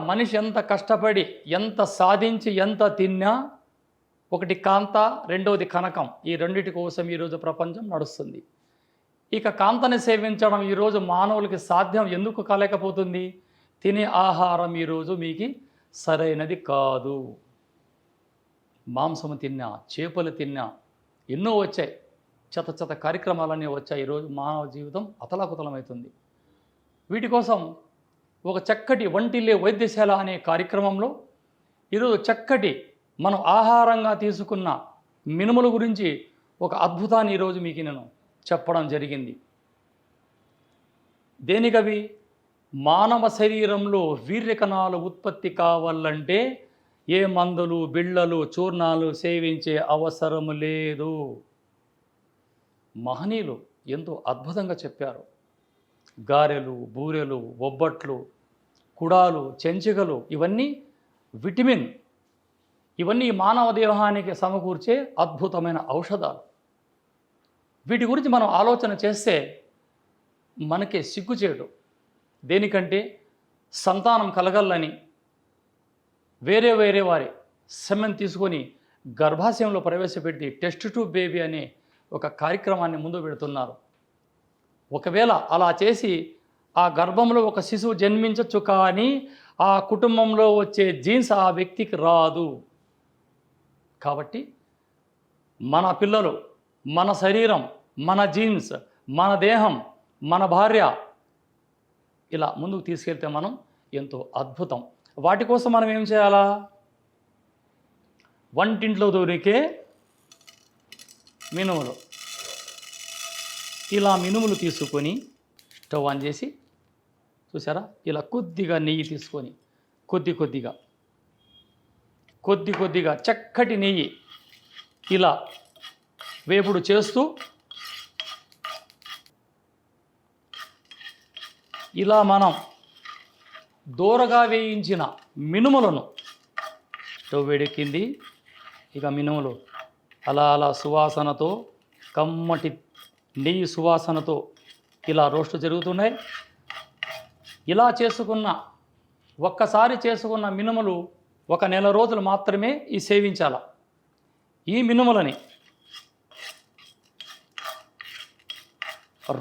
మనిషి ఎంత కష్టపడి ఎంత సాధించి ఎంత తిన్నా ఒకటి కాంత, రెండవది కనకం. ఈ రెండిటి కోసం ఈరోజు ప్రపంచం నడుస్తుంది. ఇక కాంతని సేవించడం ఈరోజు మానవులకి సాధ్యం ఎందుకు కాలేకపోతుంది? తినే ఆహారం ఈరోజు మీకు సరైనది కాదు. మాంసము తిన్నా, చేపలు తిన్నా, ఎన్నో వచ్చాయి, చెత్త కార్యక్రమాలన్నీ వచ్చాయి. ఈరోజు మానవ జీవితం అతలాకుతలమవుతుంది. వీటి కోసం ఒక చక్కటి వంటిల్లే వైద్యశాల అనే కార్యక్రమంలో ఈరోజు చక్కటి మనం ఆహారంగా తీసుకున్న మినుముల గురించి ఒక అద్భుతాన్ని ఈరోజు మీకు నేను చెప్పడం జరిగింది. దేనికవి? మానవ శరీరంలో వీర్యకణాలు ఉత్పత్తి కావాలంటే ఏ మందులు, బిళ్ళలు, చూర్ణాలు సేవించే అవసరం లేదు. మహనీయులు ఎంతో అద్భుతంగా చెప్పారు. గారెలు, బూరెలు, ఒబ్బట్లు, కుడాలు, చెంచికలు, ఇవన్నీ విటమిన్, ఇవన్నీ మానవ దేహానికి సమకూర్చే అద్భుతమైన ఔషధాలు. వీటి గురించి మనం ఆలోచన చేస్తే మనకే సిగ్గుచేటు. దేనికంటే సంతానం కలగలని వేరే వారి సెమెన్ తీసుకొని గర్భాశయంలో ప్రవేశపెట్టి టెస్ట్ ట్యూబ్ బేబీ అనే ఒక కార్యక్రమాన్ని ముందు పెడుతున్నారు. ఒకవేళ అలా చేసి ఆ గర్భంలో ఒక శిశువు జన్మించవచ్చు, కానీ ఆ కుటుంబంలో వచ్చే జీన్స్ ఆ వ్యక్తికి రాదు. కాబట్టి మన పిల్లలు, మన శరీరం, మన జీన్స్, మన దేహం, మన భార్య, ఇలా ముందుకు తీసుకెళ్తే మనం ఎంతో అద్భుతం. వాటి కోసం మనం ఏం చేయాలా? వంటింట్లో దొరికే మినుములు, ఇలా మినుములు తీసుకొని స్టవ్ ఆన్ చేసి, చూసారా, ఇలా కొద్దిగా నెయ్యి తీసుకొని కొద్దిగా చక్కటి నెయ్యి ఇలా వేపుడు చేస్తూ, ఇలా మనం దూరగా వేయించిన మినుములను, స్టవ్ వేడెక్కింది, ఇక మినుములు అలా సువాసనతో, కమ్మటి నెయ్యి సువాసనతో ఇలా రోస్ట్ జరుగుతున్నాయి. ఇలా ఒక్కసారి చేసుకున్న మినుములు 1 నెల రోజులు మాత్రమే ఈ సేవించాల. ఈ మినుములని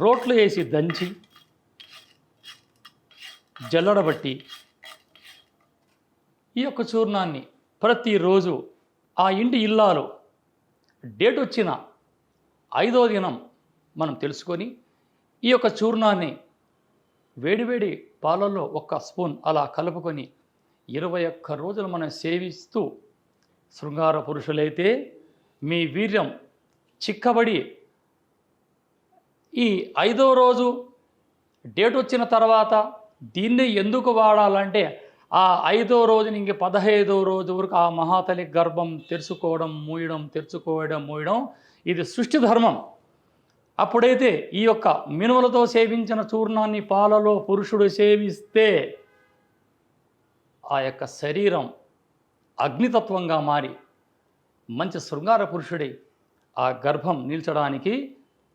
రోట్లు వేసి దంచి జల్లడబట్టి ఈ యొక్క చూర్ణాన్ని ప్రతిరోజు ఆ ఇంటి ఇల్లాలు డేట్ వచ్చిన 5వ దినం మనం తెలుసుకొని ఈ యొక్క చూర్ణాన్ని వేడివేడి పాలల్లో 1 స్పూన్ అలా కలుపుకొని 21 రోజులు మనం సేవిస్తూ, శృంగార పురుషులైతే మీ వీర్యం చిక్కబడి ఈ 5వ రోజు డేట్ వచ్చిన తర్వాత దీన్ని ఎందుకు వాడాలంటే ఆ 5వ రోజు ఇంక 15వ రోజు వరకు ఆ మహాతలి గర్భం తెరుచుకోవడం, మూయడం, ఇది సృష్టి ధర్మం. అప్పుడైతే ఈ యొక్క మినుములతో సేవించిన చూర్ణాన్ని పాలలో పురుషుడు సేవిస్తే ఆ యొక్క శరీరం అగ్నితత్వంగా మారి మంచి శృంగార పురుషుడై ఆ గర్భం నిల్చడానికి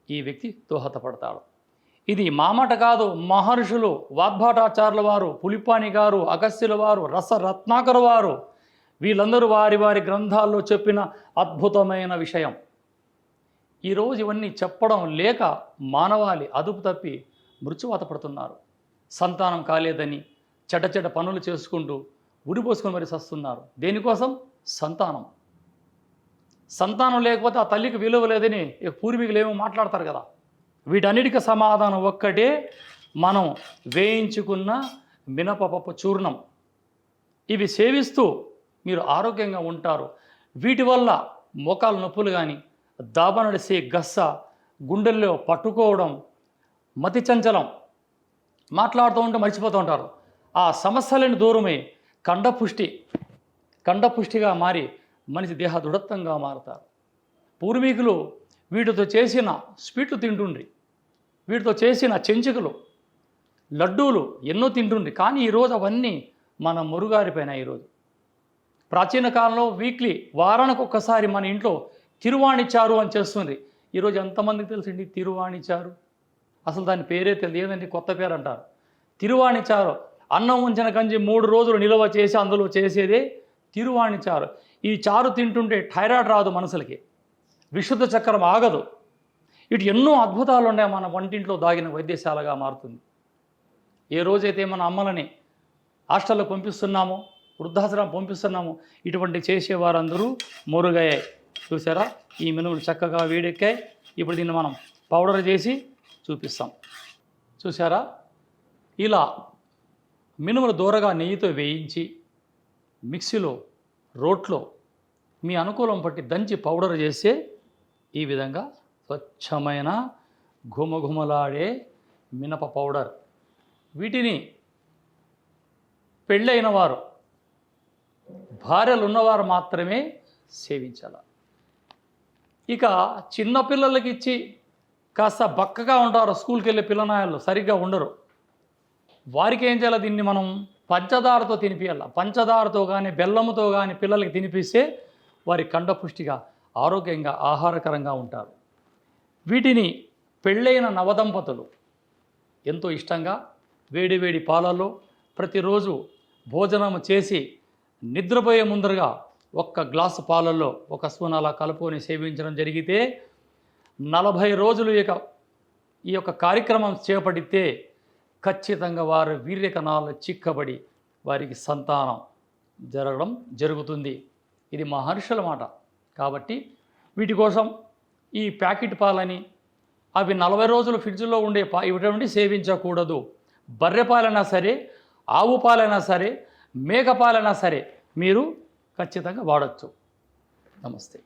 ఈ వ్యక్తి దోహదపడతాడు. ఇది మామాట కాదు, మహర్షులు, వాగ్భటాచార్యుల వారు, పులిపాని గారు, అగస్త్యుల వారు, రసరత్నాకర వారు, వీళ్ళందరూ వారి గ్రంథాల్లో చెప్పిన అద్భుతమైన విషయం. ఈరోజు ఇవన్నీ చెప్పడం లేక మానవాళి అదుపు తప్పి మృత్యువాత పడుతున్నారు. సంతానం కాలేదని చెడ్డ పనులు చేసుకుంటూ ఉరిపోసుకొని మరి సస్తున్నారు. దేనికోసం? సంతానం లేకపోతే ఆ తల్లికి విలువ లేదని పూర్వీకులు ఏమో మాట్లాడతారు కదా. వీటన్నిటికీ సమాధానం ఒక్కటే, మనం వేయించుకున్న మినపప్పు చూర్ణం. ఇవి సేవిస్తూ మీరు ఆరోగ్యంగా ఉంటారు. వీటి వల్ల మోకాలు నొప్పులు కానీ, దాబనడిసే గస్స, గుండెల్లో పట్టుకోవడం, మతి చంచలం, మాట్లాడుతూ ఉంటే మర్చిపోతూ ఉంటారు, ఆ సమస్యలను దూరమై కండపుష్టిగా మారి మనిషి దేహ దృఢత్వంగా మారుతారు. పూర్వీకులు వీటితో చేసిన స్వీట్లు తింటుండ్రి, వీటితో చేసిన చెంచికలు, లడ్డూలు ఎన్నో తింటుండ్రి. కానీ ఈరోజు అవన్నీ మన మురుగారిపోయినాయి. ఈరోజు ప్రాచీన కాలంలో వీక్లీ, వారానికి ఒక్కసారి మన ఇంట్లో తిరువాణిచారు అని చేస్తుంది. ఈరోజు ఎంతమందికి తెలిసింది తిరువాణిచారు? అసలు దాని పేరే తెలియదు, ఏదంటే కొత్త పేరు అంటారు. తిరువాణిచారు అన్నం ఉంచిన కంచి 3 రోజులు నిల్వ చేసి అందులో చేసేదే తిరువాణి చారు. ఈ చారు తింటుంటే థైరాయిడ్ రాదు, మనసులకి విశుద్ధ చక్రం ఆగదు. ఇటు ఎన్నో అద్భుతాలు ఉన్నాయి. మన వంటింట్లో దాగిన వైద్యశాలగా మారుతుంది. ఏ రోజైతే మన అమ్మలని హాస్టల్లో పంపిస్తున్నామో, వృద్ధాశ్రమం పంపిస్తున్నామో, ఇటువంటి చేసేవారందరూ మురుగయ్యాయి. చూసారా, ఈ మినుములు చక్కగా వేడెక్కాయి. ఇప్పుడు దీన్ని మనం పౌడర్ చేసి చూపిస్తాం. చూసారా, ఇలా మినుములు దూరగా నెయ్యితో వేయించి మిక్సీలో, రోట్లో మీ అనుకూలం పట్టి దంచి పౌడర్ చేస్తే ఈ విధంగా స్వచ్ఛమైన ఘుమఘుమలాడే మినప పౌడర్. వీటిని పెళ్ళైన వారు, భార్యలు ఉన్నవారు మాత్రమే సేవించాలి. ఇక చిన్నపిల్లలకి ఇచ్చి కాస్త బక్కగా ఉంటారు, స్కూల్కి వెళ్ళే పిల్లనాయలు సరిగ్గా ఉండరు, వారికి ఏం చేయాలి? దీన్ని మనం పంచదారతో తినిపించాలి. పంచదారతో కానీ బెల్లముతో కానీ పిల్లలకి తినిపిస్తే వారి కండపుష్టిగా, ఆరోగ్యంగా, ఆహారకరంగా ఉంటారు. వీటిని పెళ్ళైన నవదంపతులు ఎంతో ఇష్టంగా వేడి వేడి పాలల్లో ప్రతిరోజు భోజనం చేసి నిద్రపోయే ముందరగా 1 గ్లాసు పాలల్లో 1 స్పూన్ అలా కలుపుకొని సేవించడం జరిగితే 40 రోజులు ఈ యొక్క కార్యక్రమం చేపడితే ఖచ్చితంగా వారి వీర్యకణాలు చిక్కబడి వారికి సంతానం జరుగుతుంది. ఇది మహర్షుల మాట. కాబట్టి వీటి కోసం ఈ ప్యాకెట్ పాలని, అవి 40 రోజులు ఫ్రిడ్జ్లో ఉండే ఇటువంటి సేవించకూడదు. బర్రె పాలైనా సరే, ఆవు పాలైనా సరే, మేక పాలైనా సరే మీరు ఖచ్చితంగా వాడచ్చు. నమస్తే.